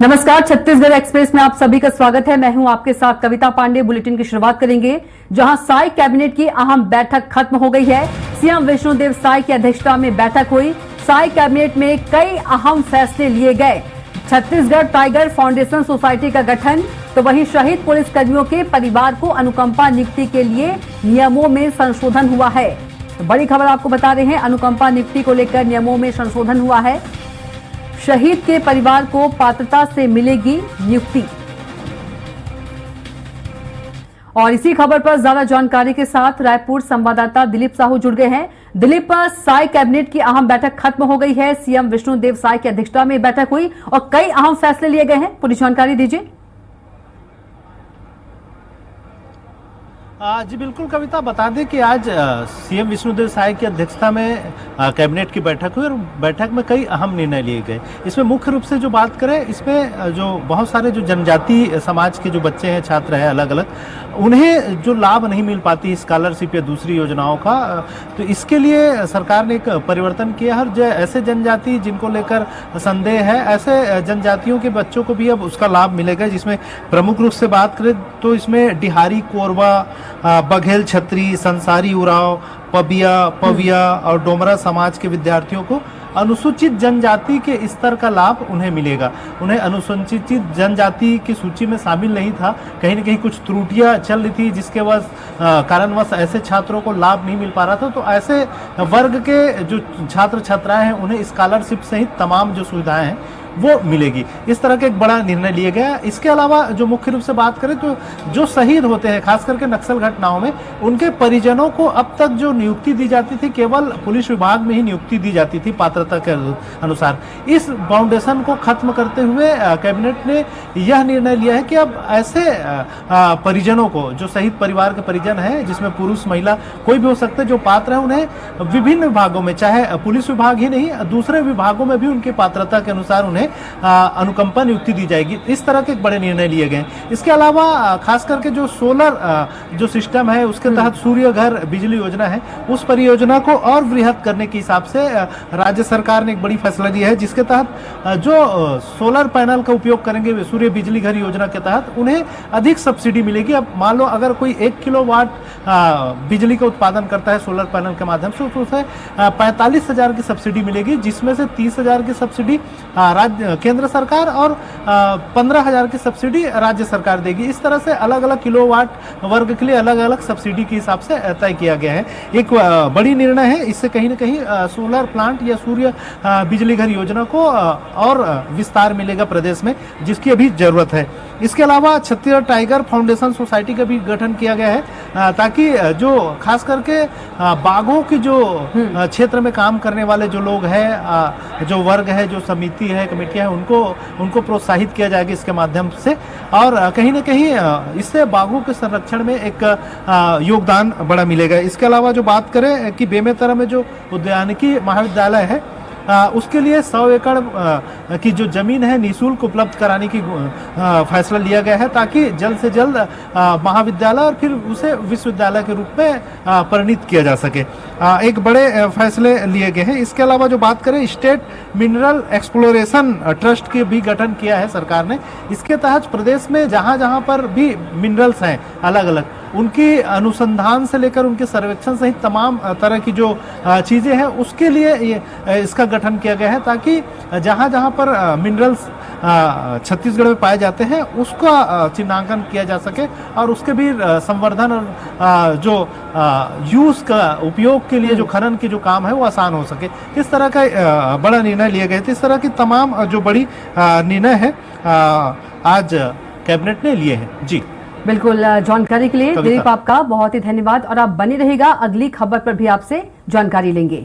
नमस्कार, छत्तीसगढ़ एक्सप्रेस में आप सभी का स्वागत है। मैं हूं आपके साथ कविता पांडे। बुलेटिन की शुरुआत करेंगे जहां साई कैबिनेट की अहम बैठक खत्म हो गई है। सीएम विष्णुदेव साई की अध्यक्षता में बैठक हुई। साई कैबिनेट में कई अहम फैसले लिए गए। छत्तीसगढ़ टाइगर फाउंडेशन सोसाइटी का गठन, तो वहीं शहीद पुलिसकर्मियों के परिवार को अनुकंपा नियुक्ति के लिए नियमों में संशोधन हुआ है। तो बड़ी खबर आपको बता रहे हैं, अनुकंपा नियुक्ति को लेकर नियमों में संशोधन हुआ है। शहीद के परिवार को पात्रता से मिलेगी नियुक्ति। और इसी खबर पर ज्यादा जानकारी के साथ रायपुर संवाददाता दिलीप साहू जुड़ गए हैं। दिलीप, साई कैबिनेट की अहम बैठक खत्म हो गई है। सीएम विष्णुदेव साई की अध्यक्षता में बैठक हुई और कई अहम फैसले लिए गए हैं। पूरी जानकारी दीजिए। जी बिल्कुल कविता, बता दें कि आज सीएम विष्णुदेव साई की अध्यक्षता में कैबिनेट की बैठक हुई और बैठक में कई अहम निर्णय लिए गए। इसमें मुख्य रूप से जो बात करें, इसमें जो बहुत सारे जो जनजाति समाज के जो बच्चे हैं, छात्र हैं अलग अलग, उन्हें जो लाभ नहीं मिल पाती स्कॉलरशिप या दूसरी योजनाओं का, तो इसके लिए सरकार ने एक परिवर्तन किया है। जो ऐसे जनजाति जिनको लेकर संदेह है, ऐसे जनजातियों के बच्चों को भी अब उसका लाभ मिलेगा। जिसमें प्रमुख रूप से बात करें तो इसमें डिहारी, कोरबा, बघेल, छत्री, संसारी, उराव, पविया और डोमरा समाज के विद्यार्थियों को अनुसूचित जनजाति के स्तर का लाभ उन्हें मिलेगा। उन्हें अनुसूचित जनजाति की सूची में शामिल नहीं था, कहीं न कहीं कुछ त्रुटियां चल रही थी, जिसके कारणवश ऐसे छात्रों को लाभ नहीं मिल पा रहा था। तो ऐसे वर्ग के जो छात्र छात्राएं हैं, उन्हें स्कॉलरशिप सहित तमाम जो सुविधाएं हैं वो मिलेगी। इस तरह का एक बड़ा निर्णय लिया गया। इसके अलावा जो मुख्य रूप से बात करें तो जो शहीद होते हैं, खास करके नक्सल घटनाओं में, उनके परिजनों को अब तक जो नियुक्ति दी जाती थी, केवल पुलिस विभाग में ही नियुक्ति दी जाती थी पात्रता के अनुसार। इस फाउंडेशन को खत्म करते हुए कैबिनेट ने यह निर्णय लिया है कि अब ऐसे परिजनों को, जो शहीद परिवार के परिजन है, जिसमें पुरुष महिला कोई भी हो सकते हैं, जो पात्र है, उन्हें विभिन्न विभागों में, चाहे पुलिस विभाग ही नहीं, दूसरे विभागों में भी उनकी पात्रता के अनुसार उन्हें अनुकंपा नियुक्ति दी जाएगी। इस तरह के बड़े निर्णय लिए गए। इसके अलावा खास करके जो सोलर जो सिस्टम है, उसके तहत सूर्य घर बिजली योजना है, उस परियोजना को और वृहद करने के हिसाब से राज्य सरकार ने एक बड़ी फैसला लिया है, जिसके तहत जो सोलर पैनल का उपयोग करेंगे सूर्य बिजली घर योजना के तहत, उन्हें अधिक सब्सिडी मिलेगी। अब मान लो अगर कोई 1 किलोवाट बिजली का उत्पादन करता है सोलर पैनल के माध्यम से, तो उसे 45,000 की सब्सिडी मिलेगी, जिसमें से 30,000 की सब्सिडी केंद्र सरकार और 15,000 की सब्सिडी राज्य सरकार देगी। इस तरह से अलग अलग किलोवाट वर्ग के लिए अलग अलग सब्सिडी के हिसाब से तय किया गया है। एक बड़ी निर्णय है। इससे कहीं न कहीं सोलर प्लांट या सूर्य बिजली घर योजना को और विस्तार मिलेगा प्रदेश में, जिसकी अभी जरूरत है। इसके अलावा छत्तीसगढ़ टाइगर फाउंडेशन सोसाइटी का भी गठन किया गया है, ताकि जो खास करके बाघों की जो क्षेत्र में काम करने वाले जो लोग हैं, जो वर्ग है, जो समिति है, कमेटियां हैं, उनको प्रोत्साहित किया जाएगा इसके माध्यम से। और कहीं न कहीं इससे बाघों के संरक्षण में एक योगदान बड़ा मिलेगा। इसके अलावा जो बात करें कि बेमेतरा में जो उद्यानिकी महाविद्यालय है, उसके लिए 100 एकड़ की जो जमीन है निःशुल्क उपलब्ध कराने की फैसला लिया गया है, ताकि जल्द से जल्द महाविद्यालय और फिर उसे विश्वविद्यालय के रूप में परिणित किया जा सके। एक बड़े फैसले लिए गए हैं। इसके अलावा जो बात करें, स्टेट मिनरल एक्सप्लोरेशन ट्रस्ट की भी गठन किया है सरकार ने। इसके तहत प्रदेश में जहां जहां पर भी मिनरल्स हैं अलग अलग, उनकी अनुसंधान से लेकर उनके सर्वेक्षण सहित तमाम तरह की जो चीजें हैं, उसके लिए इसका गठन किया गया है, ताकि जहां जहां पर मिनरल्स छत्तीसगढ़ में पाए जाते हैं उसका चिन्हांकन किया जा सके और उसके भी संवर्धन और जो यूज का उपयोग के लिए जो खनन की जो काम है वो आसान हो सके। इस तरह का बड़ा निर्णय लिए गए थे। इस तरह की तमाम जो बड़ी निर्णय है आज कैबिनेट ने लिए हैं। जी बिल्कुल, जानकारी के लिए दिलीप आपका बहुत ही धन्यवाद। और आप बने रहेगा, अगली खबर पर भी आपसे जानकारी लेंगे।